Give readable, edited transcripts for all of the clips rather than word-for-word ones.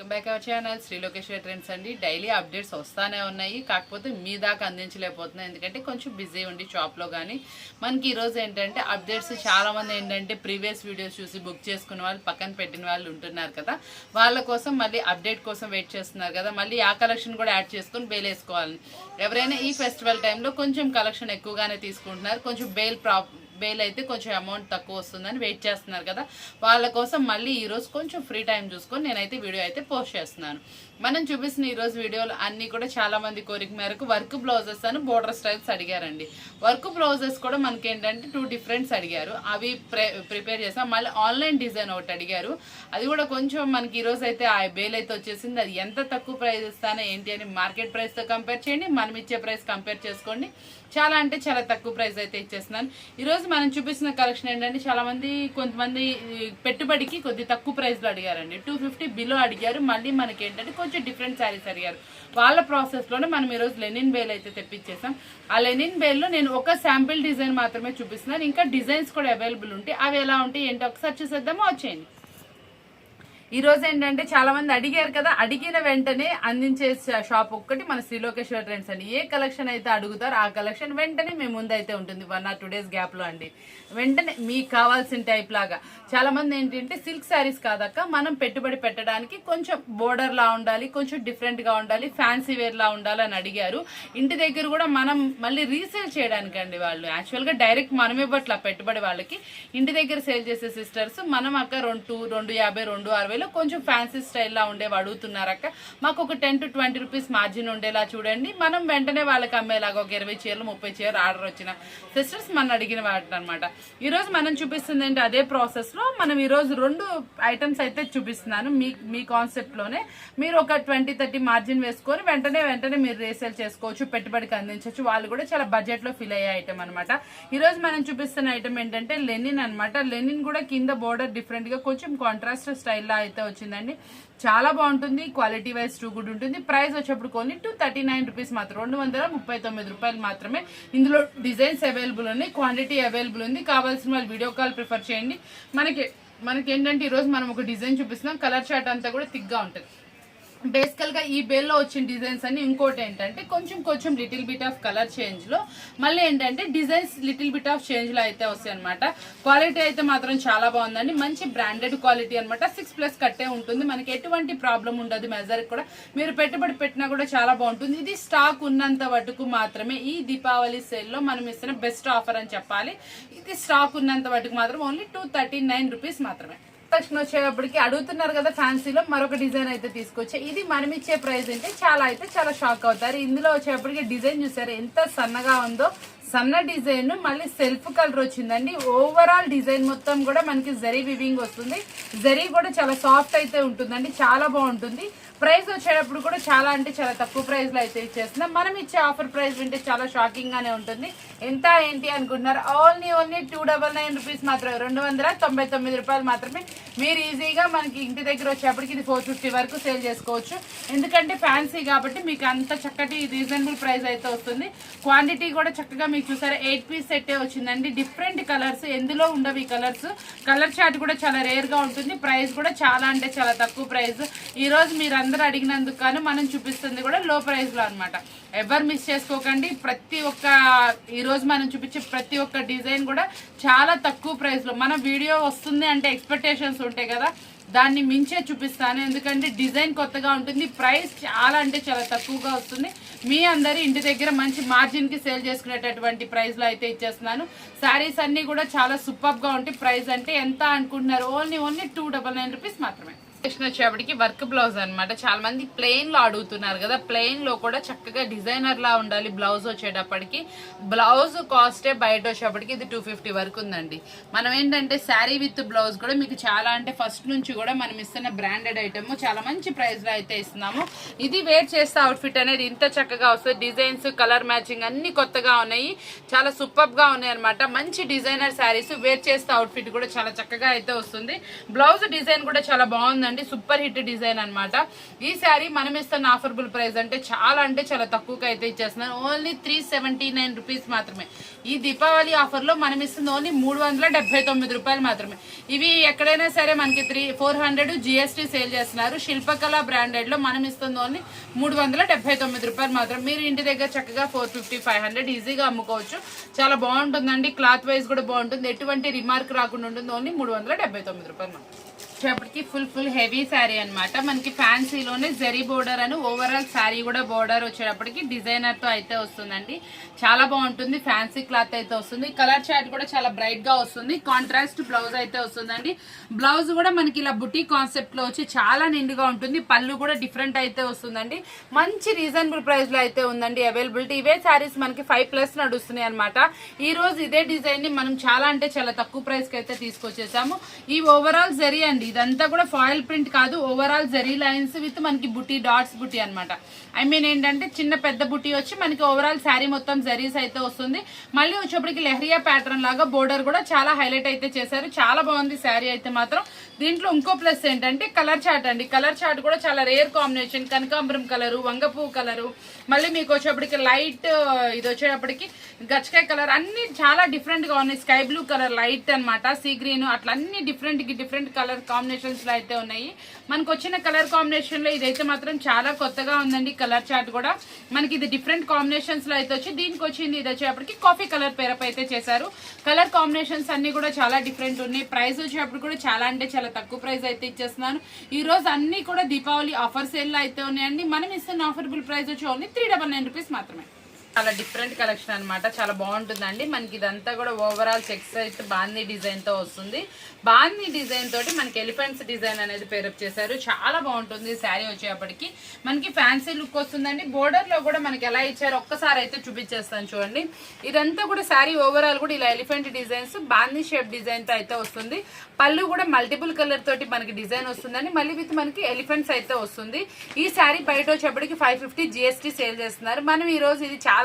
Welcome back our channel Shri Lokeshwari trends అండి. Daily updates వస్తానే ఉన్నాయి, కాకపోతే మీ దాకా అందించలేకపోతున్నాయి ఎందుకంటే కొంచెం బిజీ ఉండి షాప్లో. కానీ మనకి ఈరోజు ఏంటంటే అప్డేట్స్ చాలామంది ఏంటంటే ప్రీవియస్ వీడియోస్ చూసి బుక్ చేసుకున్న వాళ్ళు పక్కన పెట్టిన వాళ్ళు ఉంటున్నారు కదా, వాళ్ళ కోసం మళ్ళీ అప్డేట్ కోసం వెయిట్ చేస్తున్నారు కదా, మళ్ళీ ఆ కలెక్షన్ కూడా యాడ్ చేసుకొని బేల్ వేసుకోవాలి. ఎవరైనా ఈ ఫెస్టివల్ టైంలో కొంచెం కలెక్షన్ ఎక్కువగానే తీసుకుంటున్నారు, కొంచెం బేల్ అయితే కొంచెం అమౌంట్ తక్కువ వస్తుందని వెయిట్ చేస్తున్నారు కదా, వాళ్ళ కోసం మళ్ళీ ఈరోజు కొంచెం ఫ్రీ టైం చూసుకొని నేనైతే వీడియో అయితే పోస్ట్ చేస్తున్నాను. మనం చూపిస్తున్న ఈరోజు వీడియోలు అన్నీ కూడా చాలా మంది కోరిక మేరకు వర్క్ బ్లౌజెస్ అని బోర్డర్ స్టైల్స్ అడిగారండి. వర్క్ బ్లౌజెస్ కూడా మనకి ఏంటంటే 2 డిఫరెంట్స్ అడిగారు, అవి ప్రిపేర్ చేసాం. మళ్ళీ ఆన్లైన్ డిజైన్ ఒకటి అడిగారు, అది కూడా కొంచెం మనకి ఈరోజు అయితే ఆ బేల్ అయితే వచ్చేసింది. అది ఎంత తక్కువ ప్రైస్ ఇస్తానో ఏంటి అని మార్కెట్ ప్రైస్తో కంపేర్ చేయండి, మనం ఇచ్చే ప్రైస్ కంపేర్ చేసుకోండి. చాలా అంటే చాలా తక్కువ ప్రైస్ అయితే ఇచ్చేస్తున్నాను. ఈరోజు మనం చూపిస్తున్న కలెక్షన్ ఏంటంటే చాలా మంది కొంతమంది పెట్టుబడికి కొద్ది తక్కువ ప్రైస్లో అడిగారండి, 250 బిలో అడిగారు. మళ్ళీ మనకి ఏంటంటే కొంచెం డిఫరెంట్ శారీస్ అడిగారు. వాళ్ళ ప్రాసెస్లోనే మనం ఈరోజు లెనిన్ బేల్ అయితే తెప్పించేసాం. ఆ లెనిన్ బేల్లో నేను ఒక శాంపిల్ డిజైన్ మాత్రమే చూపిస్తున్నాను, ఇంకా డిజైన్స్ కూడా అవైలబుల్ ఉంటాయి. అవి ఎలా ఉంటాయి ఏంటో ఒకసారి చూసేద్దామో వచ్చేయండి. ఈ రోజు ఏంటంటే చాలా మంది అడిగారు కదా, అడిగిన వెంటనే అందించే షాప్ ఒక్కటి మన శ్రీ లోకేశ్వరి ట్రెండ్స్ అండి. ఏ కలెక్షన్ అయితే అడుగుతారో ఆ కలెక్షన్ వెంటనే మీ ముందు అయితే ఉంటుంది 1 or 2 days గ్యాప్ లో అండి. వెంటనే మీకు కావాల్సిన టైప్ లాగా చాలా మంది ఏంటంటే సిల్క్ శారీస్ కాదక్క, మనం పెట్టుబడి పెట్టడానికి కొంచెం బోర్డర్ లా ఉండాలి, కొంచెం డిఫరెంట్ గా ఉండాలి, ఫ్యాన్సీ వేర్ లా ఉండాలి అని అడిగారు. ఇంటి దగ్గర కూడా మనం మళ్ళీ రీసేల్ చేయడానికి అండి. వాళ్ళు యాక్చువల్ గా డైరెక్ట్ మనం ఇవ్వట్లా పెట్టుబడి వాళ్ళకి, ఇంటి దగ్గర సేల్ చేసే సిస్టర్స్ మనం అక్క 250, 260 కొంచెం ఫ్యాన్సీ స్టైల్లా ఉండేవి అడుగుతున్నారక్క, మాకు ఒక 10 to 20 రూపీస్ మార్జిన్ ఉండేలా చూడండి. మనం వెంటనే వాళ్ళకి అమ్మేలాగా ఒక 20 చీరలు 30 చీరలు ఆర్డర్ వచ్చిన సిస్టర్స్ మనం అడిగిన వాటి అనమాట. ఈ రోజు మనం చూపిస్తుంది ఏంటి, అదే ప్రాసెస్ లో మనం ఈ రోజు 2 ఐటమ్స్ అయితే చూపిస్తున్నాను. మీ కాన్సెప్ట్ లోనే మీరు ఒక 20-30 మార్జిన్ వేసుకొని వెంటనే మీరు రీసేల్ చేసుకోవచ్చు, పెట్టుబడికి అందించవచ్చు. వాళ్ళు కూడా చాలా బడ్జెట్ లో ఫిల్ అయ్యే ఐటమ్ అనమాట. ఈ రోజు మనం చూపిస్తున్న ఐటమ్ ఏంటంటే లెనిన్ అనమాట. లెనిన్ కూడా కింద బోర్డర్ డిఫరెంట్ గా కొంచెం కాంట్రాస్ట్ స్టైల్ లా అయితే వచ్చిందండి. చాలా బాగుంటుంది, క్వాలిటీ వైజ్ టూ గుడ్ ఉంటుంది. ప్రైస్ వచ్చేప్పుడు కొన్ని 239 రూపీస్ మాత్రం, 239 రూపాయలు మాత్రమే. ఇందులో డిజైన్స్ అవైలబుల్ ఉన్నాయి, క్వాంటిటీ అవైలబుల్ ఉంది. కావాల్సిన వాళ్ళు వీడియో కాల్ ప్రిఫర్ చేయండి. మనకి ఏంటంటే ఈరోజు మనం ఒక డిజైన్ చూపిస్తున్నాం, కలర్ చార్ట్ అంతా కూడా థిక్గా ఉంటుంది. బేసికల్ గా ఈ బేల్లో వచ్చిన డిజైన్స్ అన్ని ఇంకోటి ఏంటంటే కొంచెం little bit of colour change లో, మళ్ళీ ఏంటంటే designs little bit of change లో అయితే వస్తాయి అనమాట. క్వాలిటీ అయితే మాత్రం చాలా బాగుందండి, మంచి బ్రాండెడ్ క్వాలిటీ అనమాట. 6+ కట్టే ఉంటుంది, మనకి ఎటువంటి ప్రాబ్లం ఉండదు. మెజర్ కూడా మీరు పెట్టుబడి పెట్టినా కూడా చాలా బాగుంటుంది. ఇది స్టాక్ ఉన్నంత వరకు మాత్రమే. ఈ దీపావళి సేల్ లో మనం ఇస్తున్న బెస్ట్ ఆఫర్ అని చెప్పాలి. ఇది స్టాక్ ఉన్నంత వరకు మాత్రం ఓన్లీ 239 రూపీస్ మాత్రమే. కలెక్షన్ వచ్చేటప్పటికి అడుగుతున్నారు కదా, ఫ్యాన్సీలో మరొక డిజైన్ అయితే తీసుకొచ్చా. ఇది మనం ఇచ్చే ప్రైస్ అంటే చాలా షాక్ అవుతారు. ఇందులో వచ్చేటప్పటికి డిజైన్ చూసారు ఎంత సన్నగా ఉందో, సన్న డిజైన్ మళ్ళీ సెల్ఫ్ కలర్ వచ్చిందండి. ఓవరాల్ డిజైన్ మొత్తం కూడా మనకి జరీ వివింగ్ వస్తుంది. జరీ కూడా చాలా సాఫ్ట్ అయితే ఉంటుందండి, చాలా బాగుంటుంది. ప్రైస్ వచ్చేటప్పుడు కూడా చాలా తక్కువ ప్రైస్ లో అయితే ఇచ్చేస్తున్నాం. మనం ఇచ్చే ఆఫర్ ప్రైస్ వింటే చాలా షాకింగ్ గానే ఉంటుంది. ఎంత ఏంటి అనుకుంటున్నారు, ఓన్లీ 299 రూపీస్ మాత్రమే, 299 రూపాయలు మాత్రమే. మీరు ఈజీగా మనకి ఇంటి దగ్గర వచ్చేప్పటికి ఇది 450 వరకు సేల్ చేసుకోవచ్చు. ఎందుకంటే ఫ్యాన్సీ కాబట్టి మీకు అంత చక్కటి రీజనబుల్ ప్రైస్ అయితే వస్తుంది. క్వాంటిటీ కూడా చక్కగా మీకు చూసారా 8 పీస్ సెట్టే వచ్చిందండి. డిఫరెంట్ కలర్స్, ఎందులో ఉండవు ఈ కలర్స్. కలర్ చార్ట్ కూడా చాలా రేర్ గా ఉంటుంది. ప్రైస్ కూడా చాలా తక్కువ ప్రైస్. ఈ రోజు మీరు అందరూ అడిగినందుకు కానీ మనం చూపిస్తుంది కూడా లో ప్రైస్ లో అనమాట. ఎవరు మిస్ చేసుకోకండి. ఈ రోజు మనం చూపించే ప్రతి ఒక్క డిజైన్ కూడా చాలా తక్కువ ప్రైస్ లో. మన వీడియో వస్తుంది అంటే ఎక్స్పెక్టేషన్స్ ఉంటాయి కదా, దాన్ని మించే చూపిస్తాను. ఎందుకంటే డిజైన్ కొత్తగా ఉంటుంది, ప్రైస్ చాలా తక్కువగా వస్తుంది. మీ అందరి ఇంటి దగ్గర మంచి మార్జిన్ కి సేల్ చేసుకునేటటువంటి ప్రైస్ లో అయితే ఇచ్చేస్తున్నాను. శారీస్ అన్ని కూడా చాలా సూపర్ గా ఉంటాయి. ప్రైస్ అంటే ఎంత అనుకుంటున్నారు, ఓన్లీ 299 రూపీస్ మాత్రమే. నెక్స్ట్ వచ్చేప్పటికి వర్క్ బ్లౌజ్ అనమాట. చాలా మంది ప్లెయిన్ లో అడుగుతున్నారు కదా, ప్లెయిన్ లో కూడా చక్కగా డిజైనర్ లా ఉండాలి బ్లౌజ్ వచ్చేటప్పటికి. బ్లౌజ్ కాస్టే బయట వచ్చేప్పటికి ఇది 250 వరకు ఉందండి. మనం ఏంటంటే శారీ విత్ బ్లౌజ్ కూడా మీకు చాలా ఫస్ట్ నుంచి కూడా మనం ఇస్తున్న బ్రాండెడ్ ఐటమ్ చాలా మంచి ప్రైస్ లో అయితే ఇస్తున్నాము. ఇది వేర్ చేస్తే అవుట్ఫిట్ అనేది ఇంత చక్కగా వస్తుంది. డిజైన్స్, కలర్ మ్యాచింగ్ అన్ని కొత్తగా ఉన్నాయి, చాలా సూపర్ గా ఉన్నాయి అనమాట. మంచి డిజైనర్ శారీస్ వేర్ చేస్తే అవుట్ఫిట్ కూడా చాలా చక్కగా అయితే వస్తుంది. బ్లౌజ్ డిజైన్ కూడా చాలా బాగుంది. బాగుంటుందండి, సూపర్ హిట్ డిజైన్ అనమాట. ఈ శారీ మనం ఇస్తున్న ఆఫర్బుల్ ప్రైస్ అంటే చాలా తక్కువగా అయితే ఇచ్చేస్తున్నాను. ఓన్లీ 379 రూపీస్ మాత్రమే. ఈ దీపావళి ఆఫర్లో మనం ఇస్తుంది ఓన్లీ 379 రూపాయలు మాత్రమే. ఇవి ఎక్కడైనా సరే మనకి 400 GST సేల్ చేస్తున్నారు. శిల్పకళ బ్రాండెడ్లో మనం ఇస్తుంది ఓన్లీ 379 రూపాయలు మాత్రం. మీరు ఇంటి దగ్గర చక్కగా 450, 500 ఈజీగా అమ్ముకోవచ్చు. చాలా బాగుంటుందండి, క్లాత్ వైజ్ కూడా బాగుంటుంది, ఎటువంటి రిమార్క్ రాకుండా ఉంటుంది. ఓన్లీ 379 రూపాయలు. వచ్చేప్పటికి ఫుల్ హెవీ శారీ అనమాట. మనకి ఫ్యాన్సీలోనే జరీ బోర్డర్ అని ఓవరాల్ శారీ కూడా బోర్డర్ వచ్చేటప్పటికి డిజైనర్ తో అయితే వస్తుందండి. చాలా బాగుంటుంది, ఫ్యాన్సీ క్లాత్ అయితే వస్తుంది. కలర్ చార్ట్ కూడా చాలా బ్రైట్ గా వస్తుంది. కాంట్రాస్ట్ బ్లౌజ్ అయితే వస్తుందండి. బ్లౌజ్ కూడా మనకి ఇలా బుటీ కాన్సెప్ట్ లో వచ్చి చాలా నిండుగా ఉంటుంది. పళ్ళు కూడా డిఫరెంట్ అయితే వస్తుందండి. మంచి రీజనబుల్ ప్రైస్ లో అయితే ఉందండి అవైలబిలిటీ. ఇవే శారీస్ మనకి 5+ నడుస్తున్నాయి అనమాట. ఈ రోజు ఇదే డిజైన్ ని మనం చాలా తక్కువ ప్రైస్ కి అయితే తీసుకొచ్చేసాము. ఈ ఓవరాల్ జరీ అండి, ఇదంతా కూడా ఫాయిల్ ప్రింట్ కాదు, ఓవరాల్ జరీ లైన్స్ విత్ మనకి బుటీ డాట్స్ బుటీ అనమాట. ఐ మీన్ ఏంటంటే చిన్న పెద్ద బుటీ వచ్చి మనకి ఓవరాల్ శారీ మొత్తం జరీస్ అయితే వస్తుంది. మళ్ళీ వచ్చేప్పటికి లెహరియా ప్యాటర్న్ లాగా బోర్డర్ కూడా చాలా హైలైట్ అయితే చేశారు. చాలా బాగుంది శారీ అయితే మాత్రం. దీంట్లో ఇంకో ప్లస్ ఏంటంటే కలర్ చార్ట్ అండి. కలర్ చార్ట్ కూడా చాలా రేర్ కాంబినేషన్. కనకాంబరం కలరు, వంగపువ్వు కలరు, మళ్ళీ మీకు వచ్చేప్పటికి లైట్ ఇది వచ్చేటప్పటికి గచ్చకాయ కలర్, అన్ని చాలా డిఫరెంట్ గా ఉన్నాయి. స్కై బ్లూ కలర్ లైట్ అనమాట, సీ గ్రీన్, అట్లా అన్ని డిఫరెంట్ కలర్ కాంబినేషన్స్ లో అయితే ఉన్నాయి. మనకు వచ్చిన కలర్ కాంబినేషన్ లో ఇదైతే మాత్రం చాలా కొత్తగా ఉందండి. కలర్ చార్ట్ కూడా మనకి ఇది డిఫరెంట్ కాంబినేషన్స్ లో అయితే వచ్చి దీనికి వచ్చింది ఇది వచ్చేటప్పటికి కాఫీ కలర్ పేరప్ అయితే చేశారు. కలర్ కాంబినేషన్స్ అన్ని కూడా చాలా డిఫరెంట్ ఉన్నాయి. ప్రైస్ వచ్చేటప్పుడు కూడా చాలా తక్కువ ప్రైస్ అయితే ఇచ్చేస్తున్నాను. ఈ రోజు అన్ని కూడా దీపావళి ఆఫర్ సేల్ లో అయితే ఉన్నాయండి. మనం ఇస్తున్న ఆఫర్బుల్ ప్రైస్ వచ్చి ఓన్లీ 399 రూపీస్ మాత్రమే. చాలా డిఫరెంట్ కలెక్షన్ అనమాట, చాలా బాగుంటుందండి. మనకి ఇదంతా కూడా ఓవరాల్ చెక్స్ అయితే బాందీ డిజైన్ తో వస్తుంది. బాందీ డిజైన్ తోటి మనకి ఎలిఫెంట్స్ డిజైన్ అనేది పేరప్ చేశారు. చాలా బాగుంటుంది శారీ వచ్చేప్పటికి. మనకి ఫ్యాన్సీ లుక్ వస్తుందండి. బోర్డర్ లో కూడా మనకి ఎలా ఇచ్చారో ఒక్కసారి అయితే చూపించేస్తాను చూడండి. ఇదంతా కూడా శారీ ఓవరాల్ కూడా ఇలా ఎలిఫెంట్ డిజైన్స్ బాందీ షేప్ డిజైన్ తో అయితే వస్తుంది. పళ్ళు కూడా మల్టిపుల్ కలర్ తోటి మనకి డిజైన్ వస్తుందండి. మళ్ళీ విత్ మనకి ఎలిఫెంట్స్ అయితే వస్తుంది. ఈ శారీ బయట వచ్చేప్పటికి 550 GST సేల్ చేస్తున్నారు. మనం ఈ రోజు ఇది చాలా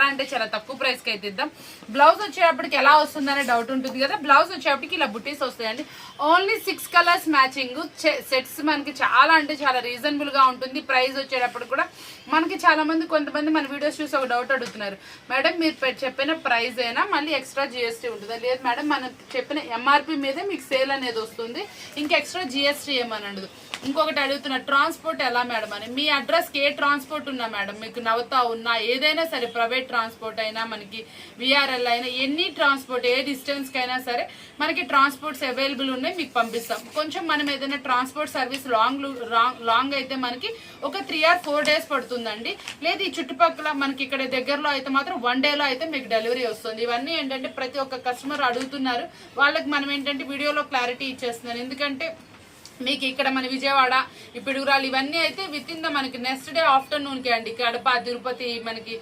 తక్కువ ప్రైస్ కి అయితే ఇద్దాం. బ్లౌజ్ వచ్చేటప్పటికి ఎలా వస్తుందనే డౌట్ ఉంటుంది కదా. బ్లౌజ్ వచ్చేటప్పటికి ఇలా బుటీస్ వస్తాయండి. ఓన్లీ 6 కలర్స్ మ్యాచింగ్ సెట్స్ మనకి చాలా రీజనబుల్ గా ఉంటుంది. ప్రైస్ వచ్చేటప్పుడు కూడా మనకి కొంతమంది మన వీడియోస్ చూసి ఒక డౌట్ అడుగుతున్నారు, మేడం మీరు చెప్పిన ప్రైస్ అయినా మళ్ళీ ఎక్స్ట్రా GST ఉంటుందా? లేదు మేడం, మనం చెప్పిన MRP మీదే మీకు సేల్ అనేది వస్తుంది, ఇంకా ఎక్స్ట్రా GST ఏమని అడగదు. ఇంకొకటి అడుగుతున్నారు, ట్రాన్స్పోర్ట్ ఎలా మేడం అని. మీ అడ్రస్ కి ఏ ట్రాన్స్పోర్ట్ ఉన్నా మేడం, మీకు నవతా ఉన్నా ఏదైనా సరే, ప్రైవేట్ ట్రాన్స్పోర్ట్ అయినా మనకి VRL అయినా ఎనీ ట్రాన్స్పోర్ట్ ఏ డిస్టెన్స్ కైనా సరే మనకి ట్రాన్స్పోర్ట్స్ అవైలబుల్ ఉన్నాయి, మీకు పంపిస్తాం. కొంచెం మనం ఏదైనా ట్రాన్స్పోర్ట్ సర్వీస్ లాంగ్ అయితే మనకి ఒక 3 or 4 days పడుతుందండి. లేదు ఈ చుట్టుపక్కల మనకి ఇక్కడ దగ్గరలో అయితే మాత్రం 1 day లో అయితే మీకు డెలివరీ వస్తుంది. ఇవన్నీ ఏంటంటే ప్రతి ఒక్క కస్టమర్ అడుగుతున్నారు, వాళ్ళకి మనం ఏంటంటే వీడియోలో క్లారిటీ ఇచ్చేస్తున్నాను. ఎందుకంటే మీకు ఇక్కడ మన విజయవాడ, పిడుగురాలు ఇవన్నీ అయితే విత్ ఇన్ ద మనకి నెక్స్ట్ డే ఆఫ్టర్నూన్ కి అండి. కడప, తిరుపతి, మనకి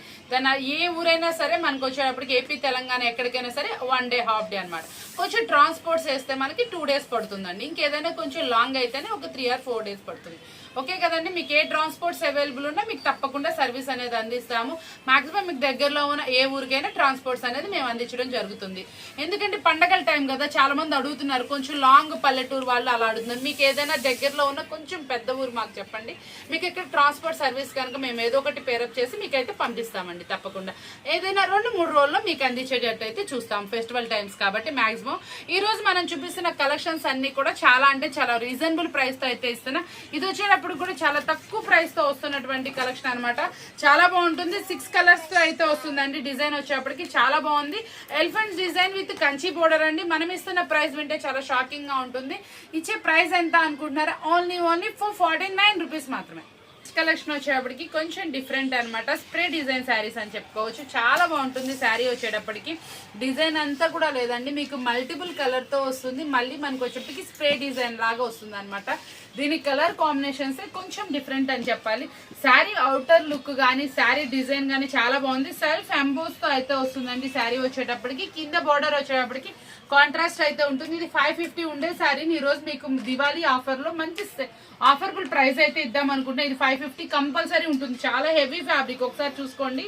ఏ ఊరైనా సరే మనకు వచ్చేటప్పటికి ఏపీ, తెలంగాణ ఎక్కడికైనా సరే 1 day హాఫ్ డే అనమాట. కొంచెం ట్రాన్స్పోర్ట్స్ వేస్తే మనకి 2 days పడుతుందండి. ఇంకేదైనా కొంచెం లాంగ్ అయితేనే ఒక 3 or 4 days పడుతుంది. ఓకే కదండి. మీకు ఏ ట్రాన్స్పోర్ట్స్ అవైలబుల్ ఉన్నా మీకు తప్పకుండా సర్వీస్ అనేది అందిస్తాము. మాక్సిమం మీకు దగ్గరలో ఉన్న ఏ ఊరికైనా ట్రాన్స్పోర్ట్స్ అనేది మేము అందించడం జరుగుతుంది. ఎందుకంటే పండగల టైం కదా, చాలా మంది అడుగుతున్నారు, కొంచెం లాంగ్ పల్లెటూరు వాళ్ళు అలా అడుగుతున్నారు. మీకు ఏదైనా దగ్గరలో ఉన్న కొంచెం పెద్ద ఊరు మాకు చెప్పండి, మీకు ఇక్కడ ట్రాన్స్పోర్ట్ సర్వీస్ కనుక మేము ఏదో ఒకటి పేరప్ చేసి మీకైతే పంపిస్తామండి. తప్పకుండా ఏదైనా 2-3 రోజుల్లో మీకు అందించేటట్టు అయితే చూస్తాం, ఫెస్టివల్ టైమ్స్ కాబట్టి. మాక్సిమం ఈ రోజు మనం చూపిస్తున్న కలెక్షన్స్ అన్ని కూడా చాలా రీజనబుల్ ప్రైస్ తో అయితే ఇస్తున్నా. ఇది వచ్చేటప్పుడు కూడా చాలా తక్కువ ప్రైస్ తో వస్తున్నటువంటి కలెక్షన్ అనమాట. చాలా బాగుంటుంది. 6 కలర్స్ తో అయితే వస్తుందండి. డిజైన్ వచ్చేప్పటికి చాలా బాగుంది. Elephant design with Kanchi border అండి. మనం ఇస్తున్న ప్రైస్ వింటే చాలా షాకింగ్ గా ఉంటుంది. ఇచ్చే ప్రైస్ ఎంత అనుకుంటున్నారా? ఓన్లీ 449 రూపీస్ మాత్రమే. కలెక్షన్ వచ్చేటప్పటికి కొంచెం డిఫరెంట్ అనమాట. స్ప్రే డిజైన్ శారీస్ అని చెప్పుకోవచ్చు. చాలా బాగుంటుంది శారీ వచ్చేటప్పటికి. డిజైన్ అంతా కూడా లేదండి, మీకు మల్టిపుల్ కలర్ తో వస్తుంది. మళ్ళీ మనకు వచ్చేప్పటికి స్ప్రే డిజైన్ లాగా వస్తుంది అనమాట. దీని కలర్ కాంబినేషన్స్ కొంచెం డిఫరెంట్ అని చెప్పాలి. శారీ అవుటర్ లుక్ కానీ శారీ డిజైన్ కానీ చాలా బాగుంది. సెల్ఫ్ ఎంబోస్ తో అయితే వస్తుందండి శారీ వచ్చేటప్పటికి. కింద బోర్డర్ వచ్చేటప్పటికి కాంట్రాస్ట్ అయితే ఉంటుంది. ఇది 550 ఉండే శారీని ఈ రోజు మీకు దివాళీ ఆఫర్ లో మంచి ఆఫర్బుల్ ప్రైస్ అయితే ఇద్దాం అనుకుంటే ఇది 550 కంపల్సరీ ఉంటుంది. చాలా హెవీ ఫ్యాబ్రిక్, ఒకసారి చూసుకోండి.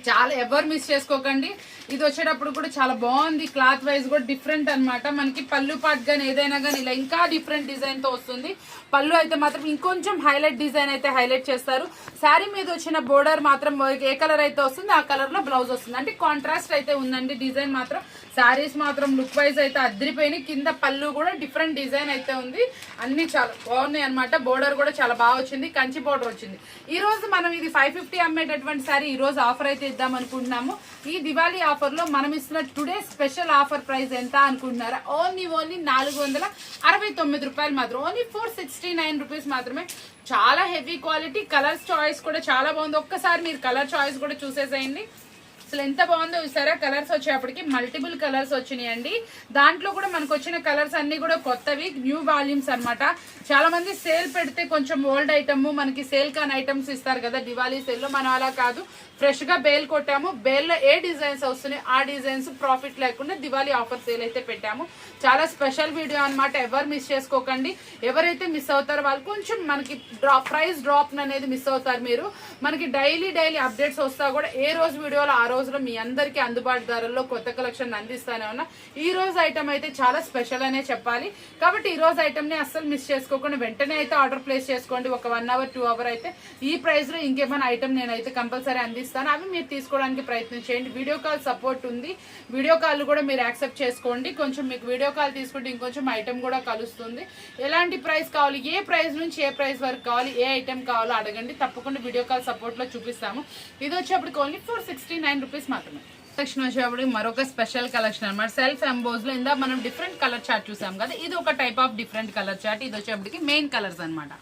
చాలా ఎవరు మిస్ చేసుకోకండి. ఇది వచ్చేటప్పుడు కూడా చాలా బాగుంది, క్లాత్ వైజ్ కూడా డిఫరెంట్ అన్నమాట. మనకి పళ్ళు పాట్ గానీ ఏదైనా కానీ ఇలా ఇంకా డిఫరెంట్ డిజైన్ తో వస్తుంది. పళ్ళు అయితే మాత్రం ఇంకొంచెం హైలైట్ డిజైన్ అయితే హైలైట్ చేస్తారు. శారీ మీద వచ్చిన బోర్డర్ మాత్రం ఏ కలర్ అయితే వస్తుంది ఆ కలర్ లో బ్లౌజ్ వస్తుంది. అంటే కాంట్రాస్ట్ అయితే ఉందండి. డిజైన్ మాత్రం శారీస్ మాత్రం లుక్ వైజ్ అయితే అద్దరిపోయినాయి. కింద పళ్ళు కూడా డిఫరెంట్ డిజైన్ అయితే ఉంది. అన్ని చాలా బాగున్నాయి అనమాట. బోర్డర్ కూడా చాలా బాగా వచ్చింది, కంచి బోర్డర్ వచ్చింది. ఈ రోజు మనం ఇది 550 అమ్మేటటువంటి శారీ ఈ రోజు ఆఫర్ అయితే ఇద్దాం అనుకుంటున్నాము. ఈ దివాళీ ఆఫర్ లో మనం ఇస్తున్న టుడే స్పెషల్ ఆఫర్ ప్రైస్ ఎంత అనుకుంటున్నారా? ఓన్లీ 469 రూపాయలు మాత్రం. ఓన్లీ 469 రూపీస్ మాత్రమే. చాలా హెవీ క్వాలిటీ. కలర్స్ చాయిస్ కూడా చాలా బాగుంది. ఒక్కసారి మీరు కలర్ చాయిస్ కూడా చూసేసేయండి. అసలు ఎంత బాగుందో చూసారా. కలర్స్ వచ్చేప్పటికి మల్టిపుల్ కలర్స్ వచ్చినాయండి. దాంట్లో కూడా మనకు వచ్చిన కలర్స్ అన్ని కూడా కొత్తవి, న్యూ వాల్యూమ్స్ అన్నమాట. చాలా మంది సేల్ పెడితే కొంచెం ఓల్డ్ ఐటమ్ మనకి సేల్ కాని ఐటమ్స్ ఇస్తారు కదా దివాళీ సేల్ లో. మనం అలా కాదు, ఫ్రెష్ గా బేల్ కొట్టాము. బేల్ లో ఏ డిజైన్స్ వస్తున్నాయి ఆ డిజైన్స్ ప్రాఫిట్ లేకుండా దివాళీ ఆఫర్ సేల్ అయితే పెట్టాము. చాలా స్పెషల్ వీడియో అన్నమాట. ఎవరు మిస్ చేసుకోకండి. ఎవరైతే మిస్ అవుతారో వాళ్ళు కొంచెం మనకి ప్రైస్ డ్రాప్ అనేది మిస్ అవుతారు మీరు. మనకి డైలీ అప్డేట్స్ వస్తా కూడా ఏ రోజు వీడియోలో ఆ రోజులో మీ అందరికీ అందుబాటు ధరల్లో కొత్త కలెక్షన్ అందిస్తానే ఉన్నా. ఈ రోజు ఐటమ్ అయితే చాలా స్పెషల్ అనే చెప్పాలి. కాబట్టి ఈ రోజు ఐటమ్ ని అస్సలు మిస్ చేసుకోకుండా వెంటనే అయితే ఆర్డర్ ప్లేస్ చేసుకోండి. ఒక 1 అవర్ 2 అవర్ అయితే ఈ ప్రైస్ లో ఇంకేమైనా ఐటమ్ నేనైతే కంపల్సరీ అందిస్తాను. అవి మీరు తీసుకోవడానికి ప్రయత్నం చేయండి. వీడియో కాల్ సపోర్ట్ ఉంది. వీడియో కాల్ కూడా మీరు యాక్సెప్ట్ చేసుకోండి. కొంచెం మీకు వీడియో కాల్ తీసుకుంటే ఇంకొంచెం ఐటమ్ కూడా కలుస్తుంది. ఎలాంటి ప్రైస్ కావాలి, ఏ ప్రైస్ నుంచి ఏ ప్రైస్ వరకు కావాలి, ఏ ఐటమ్ కావాలో అడగండి. తప్పకుండా వీడియో కాల్ సపోర్ట్ లో చూపిస్తాము. ఇది వచ్చేప్పటికి ఓన్లీ 469 రూపీస్ మాత్రమే. కలెక్షన్ వచ్చేప్పటికి మరొక స్పెషల్ కలెక్షన్ అనమాట. సెల్ఫ్ ఎంబోజ్ లో ఇందా మనం డిఫరెంట్ కలర్ చార్ట్ చూసాం కదా. ఇది ఒక type of different colour chart. ఇది వచ్చేప్పటికి మెయిన్ కలర్స్ అనమాట.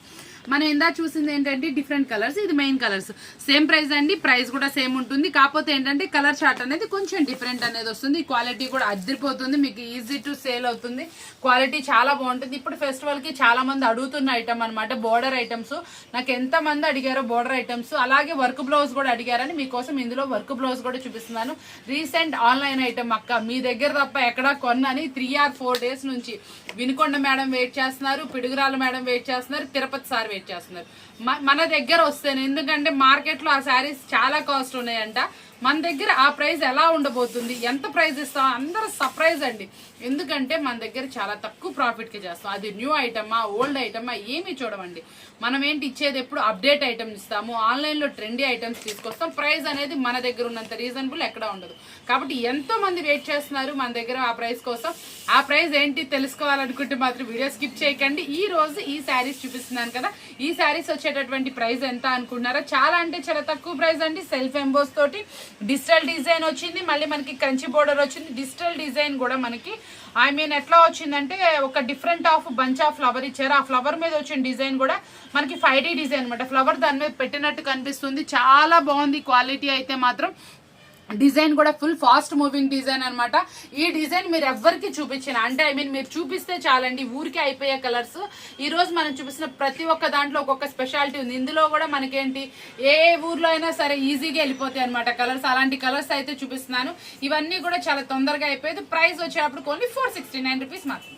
మనం ఇందా చూసింది ఏంటంటే డిఫరెంట్ కలర్స్, ఇది మెయిన్ కలర్స్. సేమ్ ప్రైస్ అండి, ప్రైస్ కూడా సేమ్ ఉంటుంది. కాకపోతే ఏంటంటే కలర్ చార్ట్ అనేది కొంచెం డిఫరెంట్ అనేది వస్తుంది. క్వాలిటీ కూడా అదిరిపోతుంది. మీకు ఈజీ టు సేల్ అవుతుంది. క్వాలిటీ చాలా బాగుంటుంది. ఇప్పుడు ఫెస్టివల్ కి చాలా మంది అడుగుతున్న ఐటమ్ అనమాట బోర్డర్ ఐటమ్స్. నాకు ఎంత మంది అడిగారో బోర్డర్ ఐటమ్స్, అలాగే వర్క్ బ్లౌజ్ కూడా అడిగారని మీకోసం ఇందులో వర్క్ బ్లౌజ్ కూడా చూపిస్తున్నాను. రీసెంట్ ఆన్లైన్ ఐటమ్ అక్క, మీ దగ్గర తప్ప ఎక్కడా కొన్నాని 3 or 4 days నుంచి వినుకొండ మేడం వెయిట్ చేస్తున్నారు, పిడుగురాల మేడం వెయిట్ చేస్తున్నారు, తిరుపతి సార్ వెయిట్ చేస్తున్నారు. మన దగ్గర వస్తేనే, ఎందుకంటే మార్కెట్ లో ఆ శారీస్ చాలా కాస్ట్ ఉన్నాయంట. మన దగ్గర ఆ ప్రైస్ ఎలా ఉండబోతుంది, ఎంత ప్రైస్ ఇస్తాం, అందరూ సర్ప్రైజ్ అండి. ఎందుకంటే మన దగ్గర చాలా తక్కువ ప్రాఫిట్ కి చేస్తాం. అది న్యూ ఐటమా ఓల్డ్ ఐటమా ఏమీ చూడమండి. మనం ఏంటి ఇచ్చేది ఎప్పుడు అప్డేట్ ఐటమ్ ఇస్తాము. ఆన్లైన్ లో ట్రెండీ ఐటమ్స్ తీసుకొస్తాం. ప్రైస్ అనేది మన దగ్గర ఉన్నంత రీజనబుల్ ఎక్కడ ఉండదు. కాబట్టి ఎంతో మంది వెయిట్ చేస్తున్నారు మన దగ్గర ఆ ప్రైస్ కోసం. ఆ ప్రైస్ ఏంటి తెలుసుకోవాలనుకుంటే మాత్రం వీడియో స్కిప్ చేయకండి. ఈ రోజు ఈ శారీస్ చూపిస్తున్నాను కదా, ఈ శారీస్ వచ్చేటటువంటి ప్రైస్ ఎంత అనుకున్నారా? చాలా అంటే చాలా తక్కువ ప్రైస్ అండి. సెల్ఫ్ ఎంబోస్ తోటి డిజిటల్ డిజైన్ వచ్చింది. మళ్ళీ మనకి కంచి బోర్డర్ వచ్చింది. డిజిటల్ డిజైన్ కూడా మనకి ఎట్లా వచ్చిందంటే ఒక different of bunch of flower ఇచ్చారు. ఆ ఫ్లవర్ మీద వచ్చిన డిజైన్ కూడా మనకి 5D డిజైన్ అనమాట. ఫ్లవర్ దాని మీద పెట్టినట్టు కనిపిస్తుంది. చాలా బాగుంది. క్వాలిటీ అయితే మాత్రం డిజైన్ కూడా ఫుల్ ఫాస్ట్ మూవింగ్ డిజైన్ అనమాట. ఈ డిజైన్ మీరు ఎవరికి చూపించిన అంటే మీరు చూపిస్తే చాలండి, ఊరికే అయిపోయే కలర్స్. ఈ రోజు మనం చూపిస్తున్న ప్రతి ఒక్క దాంట్లో ఒక్కొక్క స్పెషాలిటీ ఉంది. ఇందులో కూడా మనకేంటి ఏ ఊర్లో అయినా సరే ఈజీగా వెళ్ళిపోతాయి అనమాట కలర్స్. అలాంటి కలర్స్ అయితే చూపిస్తున్నాను. ఇవన్నీ కూడా చాలా తొందరగా అయిపోయేది. ప్రైస్ వచ్చేటప్పుడు ఓన్లీ 469 రూపీస్ మాత్రం.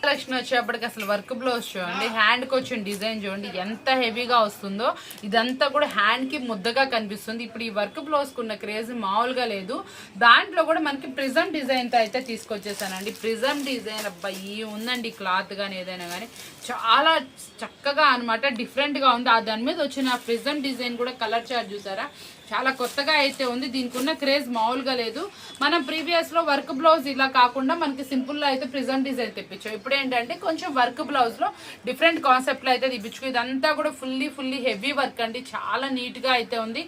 కలెక్షన్ వచ్చేప్పటికి అసలు వర్క్ బ్లౌజ్ చూడండి, హ్యాండ్ కి వచ్చిన డిజైన్ చూడండి ఎంత హెవీగా వస్తుందో. ఇదంతా కూడా హ్యాండ్ కి ముద్దగా కనిపిస్తుంది. ఇప్పుడు ఈ వర్క్ బ్లౌజ్ కున్న క్రేజ్ మామూలుగా లేదు. దాంట్లో కూడా మనకి ప్రిజం డిజైన్ తో అయితే తీసుకొచ్చేసానండి. ప్రిజం డిజైన్ అబ్బాయి ఉందండి. క్లాత్ గానీ ఏదైనా కానీ చాలా చక్కగా అనమాట, డిఫరెంట్ గా ఉంది. దాని మీద వచ్చిన ప్రిజం డిజైన్ కూడా కలర్ చార్ట్ చూసారా, చాలా కొత్తగా అయితే ఉంది. దీనికి ఉన్న క్రేజ్ మామూలుగా లేదు. మనం ప్రీవియస్ లో వర్క్ బ్లౌజ్ ఇలా కాకుండా మనకి సింపుల్ లో అయితే ప్రిజం డిజైన్ తెప్పించాం. ఇప్పుడు ఏంటంటే కొంచెం వర్క్ బ్లౌజ్ లో డిఫరెంట్ కాన్సెప్ట్ లో అయితే తెప్పించుకో. ఇదంతా కూడా ఫుల్లీ హెవీ వర్క్ అండి. చాలా నీట్ గా అయితే ఉంది.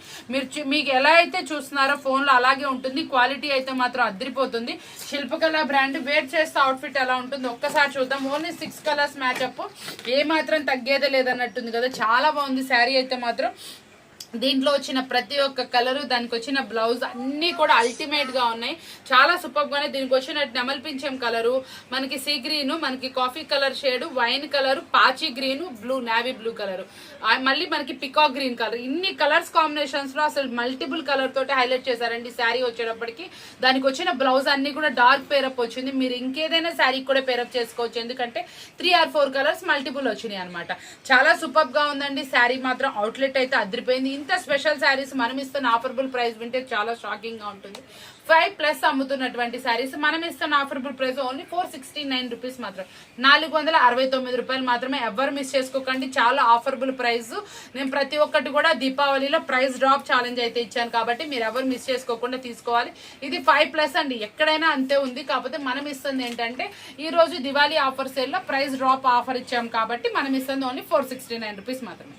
మీకు ఎలా అయితే చూస్తున్నారో ఫోన్ లో అలాగే ఉంటుంది. క్వాలిటీ అయితే మాత్రం అదిరిపోతుంది. శిల్పకళ బ్రాండ్. వేర్ చేస్తే అవుట్ఫిట్ ఎలా ఉంటుంది ఒక్కసారి చూద్దాం. ఓన్లీ 6 కలర్స్ మ్యాచ్అప్, ఏ మాత్రం తగ్గేదే లేదన్నట్టుంది కదా. చాలా బాగుంది శారీ అయితే మాత్రం. దీంట్లో వచ్చిన ప్రతి ఒక్క కలరు, దానికి వచ్చిన బ్లౌజ్ అన్ని కూడా అల్టిమేట్ గా ఉన్నాయి. చాలా సూపర్ గానే. దీనికి వచ్చిన నెమల్ పింఛం కలరు, మనకి సీ గ్రీన్, మనకి coffee colour shade, wine colour, పాచి green, blue, navy blue colour, మళ్ళీ మనకి పికాక్ గ్రీన్ కలర్. ఇన్ని కలర్స్ కాంబినేషన్స్ లో అసలు మల్టిపుల్ కలర్ తోటి హైలైట్ చేశారండి శారీ వచ్చేటప్పటికి. దానికి వచ్చిన బ్లౌజ్ అన్ని కూడా డార్క్ పేరప్ వచ్చింది. మీరు ఇంకేదైనా శారీ కూడా పేరప్ చేసుకోవచ్చు. ఎందుకంటే 3 or 4 కలర్స్ మల్టిపుల్ వచ్చినాయి అనమాట. చాలా సూపర్ గా ఉందండి శారీ మాత్రం. అవుట్లెట్ అయితే అదిరిపోయింది. ఇంత స్పెషల్ శారీస్ మనం ఇస్తున్న ఆఫర్బుల్ ప్రైస్ వింటే చాలా షాకింగ్ గా ఉంటుంది. 5+ అమ్ముతున్నటువంటి శారీస్ మనం ఇస్తున్న ఆఫర్బుల్ ప్రైస్ ఓన్లీ 469 రూపీస్ మాత్రం, 469 రూపాయలు మాత్రమే. ఎవరు మిస్ చేసుకోకండి, చాలా ఆఫర్బుల్ ప్రైస్. నేను ప్రతి ఒక్కటి కూడా దీపావళిలో ప్రైస్ డ్రాప్ ఛాలెంజ్ అయితే ఇచ్చాను కాబట్టి మీరు ఎవరు మిస్ చేసుకోకుండా తీసుకోవాలి. ఇది 5+ అండి, ఎక్కడైనా అంతే ఉంది. కాకపోతే మనం ఇస్తుంది ఏంటంటే ఈ రోజు దివాళీ ఆఫర్ సేల్ లో ప్రైస్ డ్రాప్ ఆఫర్ ఇచ్చాం కాబట్టి మనం ఇస్తుంది ఓన్లీ 469 రూపీస్ మాత్రమే.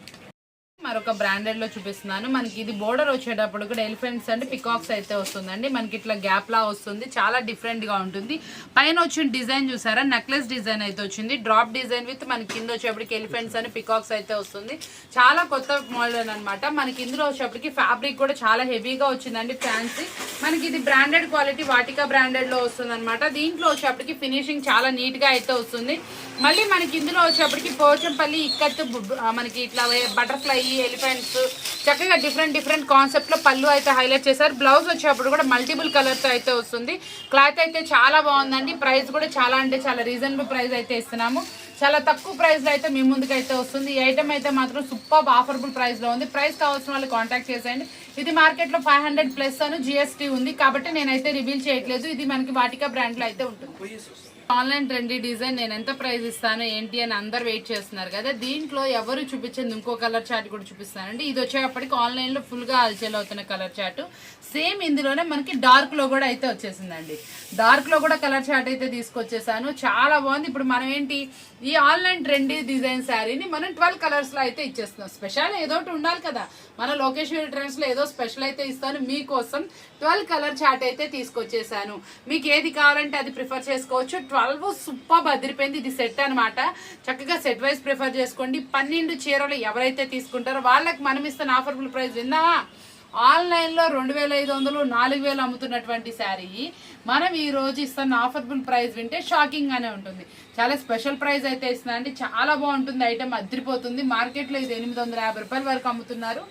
మరొక బ్రాండెడ్ లో చూపిస్తున్నాను. మనకి ఇది బోర్డర్ వచ్చేటప్పుడు కూడా ఎలిఫెంట్స్ అంటే పికాక్స్ అయితే వస్తుందండి. మనకి ఇట్లా గ్యాప్ లా వస్తుంది, చాలా డిఫరెంట్ గా ఉంటుంది. పైన వచ్చిన డిజైన్ చూసారా, నెక్లెస్ డిజైన్ అయితే వచ్చింది, డ్రాప్ డిజైన్ విత్ మనకి కింద వచ్చేప్పటికి ఎలిఫెంట్స్ అని పికాక్స్ అయితే వస్తుంది. చాలా కొత్త మోడల్ అనమాట. మనకి ఇందులో వచ్చేప్పటికి ఫ్యాబ్రిక్ కూడా చాలా హెవీగా వచ్చిందండి, ఫ్యాన్సీ. మనకి ఇది బ్రాండెడ్ క్వాలిటీ వాటికా బ్రాండెడ్ లో వస్తుంది అనమాట. దీంట్లో వచ్చేప్పటికి ఫినిషింగ్ చాలా నీట్ గా అయితే వస్తుంది. మళ్ళీ మనకి ఇందులో వచ్చేప్పటికి పోచంపల్లి ఇక్కత్తు, మనకి ఇట్లా బటర్ఫ్లై, ఎలిఫెంట్స్ చక్కగా డిఫరెంట్ కాన్సెప్ట్ లో పళ్ళు అయితే హైలైట్ చేశారు. బ్లౌజ్ వచ్చేప్పుడు కూడా మల్టిపుల్ కలర్స్ అయితే వస్తుంది. క్లాత్ అయితే చాలా బాగుందండి. ప్రైస్ కూడా చాలా అంటే చాలా రీజనబుల్ ప్రైస్ అయితే ఇస్తున్నాము. చాలా తక్కువ ప్రైస్ లో అయితే మీ ముందుకు అయితే వస్తుంది. ఈ ఐటమ్ అయితే మాత్రం సూపర్ ఆఫర్బుల్ ప్రైస్ లో ఉంది. ప్రైస్ కావాల్సిన వాళ్ళు కాంటాక్ట్ చేసేయండి. ఇది మార్కెట్ లో 500+ అని GST ఉంది కాబట్టి నేనైతే రివీల్ చేయట్లేదు. ఇది మనకి వాటికా బ్రాండ్ లో అయితే ఉంటుంది. ఆన్లైన్ ట్రెండీ డిజైన్ నేను ఎంత ప్రైస్ ఇస్తాను ఏంటి అని అందరు వెయిట్ చేస్తున్నారు కదా. దీంట్లో ఎవరు చూపించింది ఇంకో కలర్ చార్ట్ కూడా చూపిస్తానండి. ఇది వచ్చేటప్పటికి ఆన్లైన్ లో ఫుల్ గా హల్చల్ అవుతున్న కలర్ చార్ట్. సేమ్ ఇందులోనే మనకి డార్క్ లో కూడా అయితే వచ్చేసిందండి. డార్క్ లో కూడా కలర్ చార్ట్ అయితే తీసుకొచ్చేసాను, చాలా బాగుంది. ఇప్పుడు మనం ఏంటి ఈ ఆన్లైన్ ట్రెండీ డిజైన్ శారీని మనం 12 కలర్స్ లో అయితే ఇచ్చేస్తున్నాం. స్పెషల్ ఏదో ఒకటి ఉండాలి కదా, మన లోకేశ్వరి ట్రెండ్స్ లో ఏదో స్పెషల్ అయితే ఇస్తాను. మీకోసం 12 కలర్ చార్ట్ అయితే తీసుకొచ్చేసాను. మీకు ఏది కావాలంటే అది ప్రిఫర్ చేసుకోవచ్చు. 12 సూపర్ అదిరిపోయింది. ఇది సెట్ అనమాట. చక్కగా సెట్ వైజ్ ప్రిఫర్ చేసుకోండి. 12 చీరలు ఎవరైతే తీసుకుంటారో వాళ్ళకి మనం ఇస్తున్న ఆఫర్బుల్ ప్రైస్ విందామా. ఆన్లైన్ లో 2500, 4000 అమ్ముతున్నటువంటి శారీ మనం ఈ రోజు ఇస్తున్న ఆఫర్బుల్ ప్రైస్ వింటే షాకింగ్ గానే ఉంటుంది. చాలా స్పెషల్ ప్రైస్ అయితే ఇస్తున్నా అండి. చాలా బాగుంటుంది, ఐటమ్ అదిరిపోతుంది. మార్కెట్ లో ఇది 850 రూపాయల వరకు అమ్ముతున్నారు.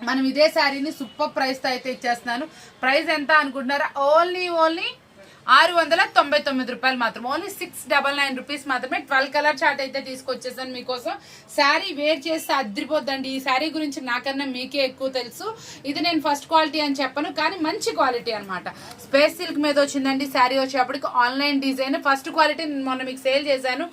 మనం ఇదే శారీని సూపర్ ప్రైస్ తో అయితే ఇచ్చేస్తున్నాను. ప్రైస్ ఎంత అనుకుంటున్నారా, ఓన్లీ 699 రూపాయలు మాత్రం, ఓన్లీ 699 రూపీస్ మాత్రమే. 12 కలర్ చార్ట్ అయితే తీసుకొచ్చేసాను మీకోసం. శారీ వేర్ చేస్తే అద్దరిపోద్దండి. ఈ శారీ గురించి నాకన్నా మీకే ఎక్కువ తెలుసు. ఇది నేను ఫస్ట్ క్వాలిటీ అని చెప్పను కానీ మంచి క్వాలిటీ అనమాట. స్పేస్ సిల్క్ మీద వచ్చిందండి శారీ. వచ్చేప్పటికి ఆన్లైన్ డిజైన్ ఫస్ట్ క్వాలిటీ మొన్న మీకు సేల్ చేశాను,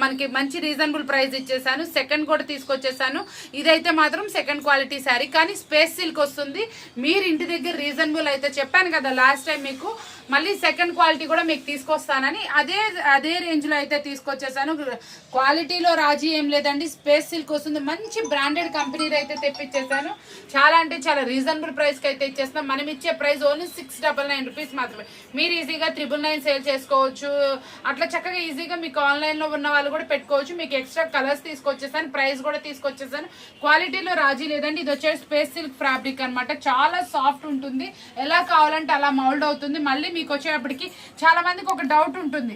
మనకి మంచి రీజనబుల్ ప్రైస్ ఇచ్చేసాను. సెకండ్ కూడా తీసుకొచ్చేసాను. ఇదైతే మాత్రం సెకండ్ క్వాలిటీ శారీ కానీ స్పేస్ సిల్క్ వస్తుంది. మీరు ఇంటి దగ్గర రీజనబుల్ అయితే చెప్పాను కదా లాస్ట్ టైం మీకు, మళ్ళీ సెకండ్ క్వాలిటీ కూడా మీకు తీసుకొస్తానని అదే రేంజ్ లో అయితే తీసుకొచ్చేసాను. క్వాలిటీలో రాజీ ఏం లేదండి. స్పేస్ సిల్క్ వస్తుంది, మంచి బ్రాండెడ్ కంపెనీ అయితే తెప్పించేసాను. చాలా అంటే చాలా రీజనబుల్ ప్రైస్ కి అయితే ఇచ్చేస్తాం. మనం ఇచ్చే ప్రైస్ ఓన్లీ 699 రూపీస్ మాత్రమే. మీరు ఈజీగా 999 సేల్ చేసుకోవచ్చు. అట్లా చక్కగా ఈజీగా మీకు ఆన్లైన్ లో ఉన్న వాళ్ళు కూడా పెట్టుకోవచ్చు. మీకు ఎక్స్ట్రా కలర్స్ తీసుకొచ్చేసాను, ప్రైస్ కూడా తీసుకొచ్చేసాను. క్వాలిటీలో రాజీ లేదండి. ఇది వచ్చే స్పేస్ సిల్క్ ఫ్యాబ్రిక్ అనమాట. చాలా సాఫ్ట్ ఉంటుంది, ఎలా కావాలంటే అలా మౌల్డ్ అవుతుంది. మళ్ళీ మీకు వచ్చేటప్పటికి చాలా మందికి ఒక డౌట్ ఉంటుంది,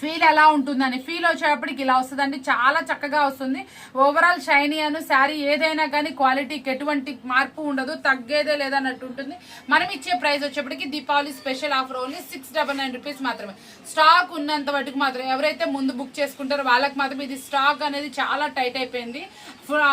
ఫీల్ ఎలా ఉంటుందని. ఫీల్ వచ్చేటప్పటికి ఇలా వస్తుందండి, చాలా చక్కగా వస్తుంది. ఓవరాల్ షైనీ అను శారీ ఏదైనా కానీ క్వాలిటీకి ఎటువంటి మార్పు ఉండదు, తగ్గేదే లేదన్నట్టు ఉంటుంది. మనం ఇచ్చే ప్రైస్ వచ్చేప్పటికి Deepavali special offer only 699 rupees మాత్రమే. స్టాక్ ఉన్నంత మటుకు మాత్రం ఎవరైతే ముందు బుక్ చేసుకుంటారో వాళ్ళకి మాత్రం ఇది స్టాక్ అనేది చాలా టైట్ అయిపోయింది.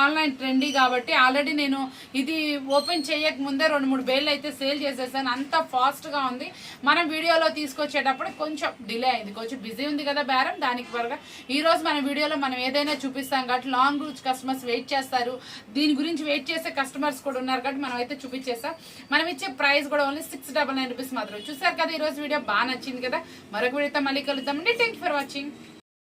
ఆన్లైన్ ట్రెండీ కాబట్టి ఆల్రెడీ నేను ఇది ఓపెన్ చేయక ముందే 2-3 వేలు అయితే సేల్ చేసేసాను. అంత ఫాస్ట్ గా ఉంది. మనం వీడియోలో తీసుకొచ్చేటప్పుడు కొంచెం డిలే అయింది, కొంచెం బిజీ ఉంది కదా బేరం, దానికి పరగా ఈ రోజు మన వీడియోలో మనం ఏదైనా చూపిస్తాం కాబట్టి లాంగ్ రూట్ కస్టమర్స్ వెయిట్ చేస్తారు. దీని గురించి వెయిట్ చేసే కస్టమర్స్ కూడా ఉన్నారు కాబట్టి మనం అయితే చూపించేస్తాం. మనం ఇచ్చే ప్రైస్ కూడా ఓన్లీ 699 రూపీస్ మాత్రం. చూసారు కదా ఈ రోజు వీడియో బాగా నచ్చింది కదా. మరొక వీడియోతో మళ్ళీ కలుద్దామండి. Thank you for watching.